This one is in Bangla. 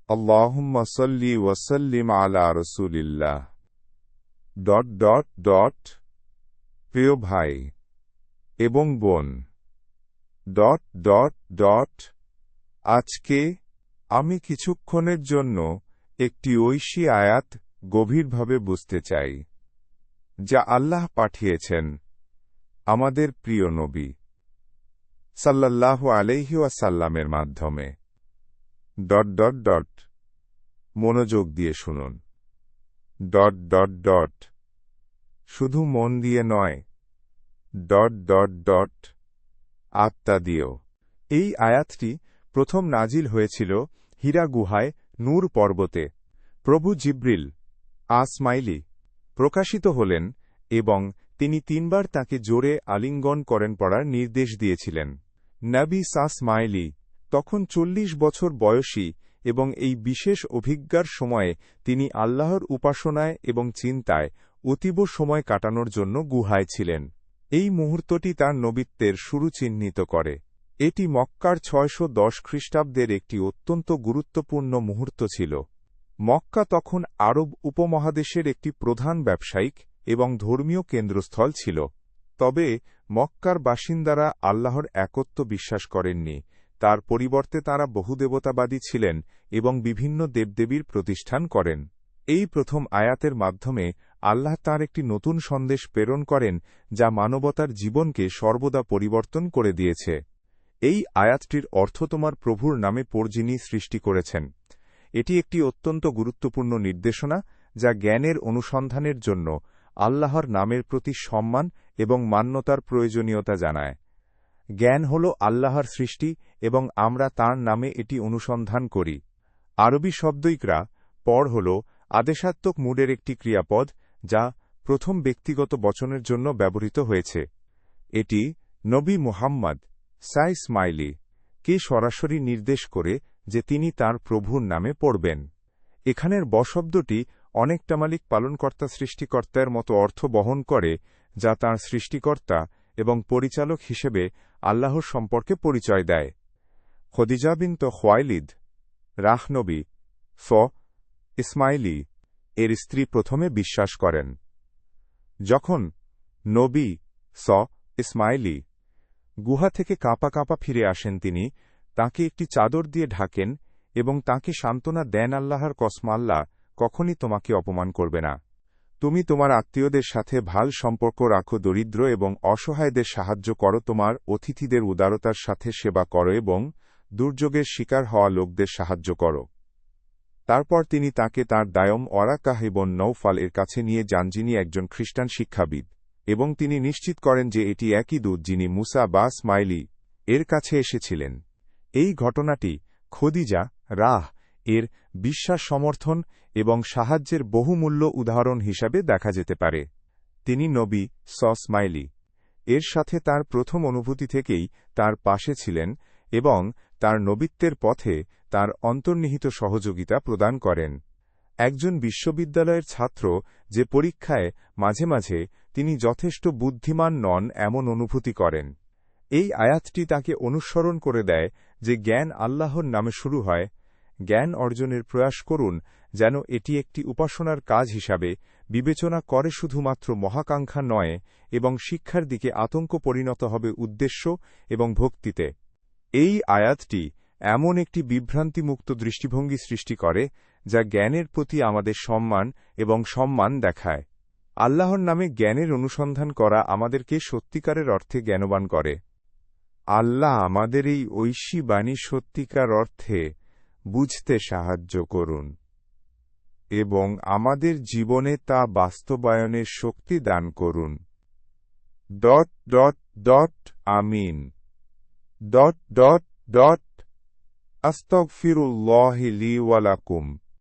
আল্লাহুম্মা সাল্লি ওয়া সাল্লিম আলা রাসূলিল্লাহ। প্রিয় ভাই এবং বোন, আজকে আমি কিছুক্ষণের জন্য একটি ঐশী আয়াত গভীরভাবে বুঝতে চাই, যা আল্লাহ পাঠিয়েছেন আমাদের প্রিয় নবী সাল্লাল্লাহু আলাইহি ওয়াসাল্লামের মাধ্যমে। মনোযোগ দিয়ে শুনুন। শুধু মন দিয়ে নয়, আত্মা দিয়েও। এই আয়াতটি প্রথম নাজিল হয়েছিল হীরা গুহায় নূর পর্বতে। প্রভু জিব্রিল আসমাইলি প্রকাশিত হলেন এবং তিনি 3 বার তাকে জোরে আলিঙ্গন করেন পড়ার নির্দেশ দিয়েছিলেন। নবী সাসমাইলি তখন 40 বছর বয়সী এবং এই বিশেষ অভিজ্ঞার সময়ে তিনি আল্লাহর উপাসনায় এবং চিন্তায় অতীব সময় কাটানোর জন্য গুহায় ছিলেন। এই মুহূর্তটি তার নবীত্বের শুরু চিহ্নিত করে। এটি মক্কার 610 খ্রিস্টাব্দের একটি অত্যন্ত গুরুত্বপূর্ণ মুহূর্ত ছিল। মক্কা তখন আরব উপমহাদেশের একটি প্রধান ব্যবসায়িক এবং ধর্মীয় কেন্দ্রস্থল ছিল। তবে মক্কার বাসিন্দারা আল্লাহর একত্ব বিশ্বাস করেননি, তার পরিবর্তে তাঁরা বহুদেবতাবাদী ছিলেন এবং বিভিন্ন দেবদেবীর প্রতিষ্ঠান করেন। এই প্রথম আয়াতের মাধ্যমে আল্লাহ তাঁর একটি নতুন সন্দেশ প্রেরণ করেন, যা মানবতার জীবনকে সর্বদা পরিবর্তন করে দিয়েছে। এই আয়াতটির অর্থ তোমার প্রভুর নামে পড় যিনি সৃষ্টি করেছেন। এটি একটি অত্যন্ত গুরুত্বপূর্ণ নির্দেশনা, যা জ্ঞানের অনুসন্ধানের জন্য আল্লাহর নামের প্রতি সম্মান এবং মান্যতার প্রয়োজনীয়তা জানায়। জ্ঞান হল আল্লাহর সৃষ্টি এবং আমরা তাঁর নামে এটি অনুসন্ধান করি। আরবি শব্দইকরা পড় হল আদেশাত্মক মুডের একটি ক্রিয়াপদ, যা প্রথম ব্যক্তিগত বচনের জন্য ব্যবহৃত হয়েছে। এটি নবী মুহাম্মদ সাইসমাইলি কে সরাসরি নির্দেশ করে যে তিনি তার প্রভুর নামে পড়বেন। এখানের শব্দটি অনেকটা মালিক পালনকর্তা সৃষ্টিকর্তার মতো অর্থ বহন করে, যা তাঁর সৃষ্টিকর্তা এবং পরিচালক হিসেবে আল্লাহর সম্পর্কে পরিচয় দেয়। খদিজা বিনত খুয়াইলিদ রাহনবী ইসমাইলি এর স্ত্রী প্রথমে বিশ্বাস করেন। যখন নবী ইসমাইলি গুহা থেকে কাঁপা কাঁপা ফিরে আসেন, তিনি তাঁকে একটি চাদর দিয়ে ঢাকেন এবং তাঁকে সান্ত্বনা দেন, আল্লাহর কসম, আল্লাহ কখনই তোমাকে অপমান করবে না। তুমি তোমার আত্মীয়দের সাথে ভাল সম্পর্ক রাখো, দরিদ্র এবং অসহায়দের সাহায্য করো, তোমার অতিথিদের উদারতার সাথে সেবা করো এবং দুর্যোগের শিকার হওয়া লোকদের সাহায্য করো। তারপর তিনি তাকে তাঁর দায়ম ওয়ারাকাহ ইবন নৌফাল এর কাছে নিয়ে যান, যিনি একজন খ্রিস্টান শিক্ষাবিদ, এবং তিনি নিশ্চিত করেন যে এটি একই দূত যিনি মুসা বা ইসমাইলি এর কাছে এসেছিলেন। এই ঘটনাটি খদিজা এর বিশ্বাস সমর্থন এবং সাহায্যের বহুমূল্য উদাহরণ হিসাবে দেখা যেতে পারে। তিনি নবী ইসমাইলি এর সাথে তার প্রথম অনুভূতি থেকেই তার পাশে ছিলেন এবং তার নবীত্বের পথে তার অন্তর্নিহিত সহযোগিতা প্রদান করেন। একজন বিশ্ববিদ্যালয়ের ছাত্র যে পরীক্ষায় মাঝে মাঝে তিনি যথেষ্ট বুদ্ধিমান নন এমন অনুভূতি করেন। এই আয়াতটি তাকে অনুসরণ করে দেয় যে জ্ঞান আল্লাহর নামে শুরু হয়। জ্ঞান অর্জনের প্রয়াস করুন যেন এটি একটি উপাসনার কাজ হিসাবে বিবেচনা করে, শুধুমাত্র মহাকাঙ্ক্ষা নয়, এবং শিক্ষার দিকে আতঙ্ক পরিণত হবে উদ্দেশ্য এবং ভক্তিতে। এই আয়াতটি এমন একটি বিভ্রান্তিমুক্ত দৃষ্টিভঙ্গি সৃষ্টি করে, যা জ্ঞানের প্রতি আমাদের সম্মান এবং সম্মান দেখায়। আল্লাহর নামে জ্ঞানের অনুসন্ধান করা আমাদেরকে সত্যিকারের অর্থে জ্ঞানবান করে। আল্লাহ আমাদের এই ঐশী বাণী সত্যিকার অর্থে বুঝতে সাহায্য করুন এবং আমাদের জীবনে তা বাস্তবায়নের শক্তি দান করুন। আমিন। আস্তাগফিরুল্লাহি লি ওয়া লাকুম।